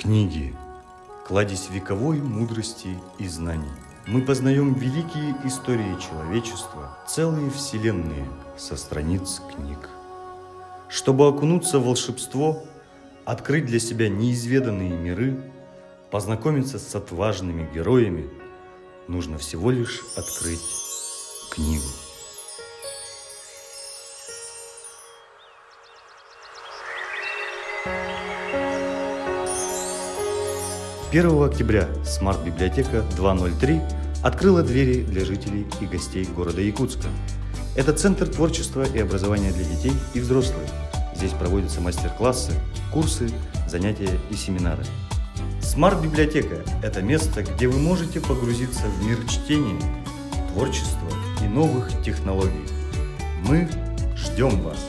Книги – кладезь вековой мудрости и знаний. Мы познаем великие истории человечества, целые вселенные со страниц книг. Чтобы окунуться в волшебство, открыть для себя неизведанные миры, познакомиться с отважными героями, нужно всего лишь открыть книгу. 1 октября смарт-библиотека 203 открыла двери для жителей и гостей города Якутска. Это центр творчества и образования для детей и взрослых. Здесь проводятся мастер-классы, курсы, занятия и семинары. Смарт-библиотека – это место, где вы можете погрузиться в мир чтения, творчества и новых технологий. Мы ждем вас!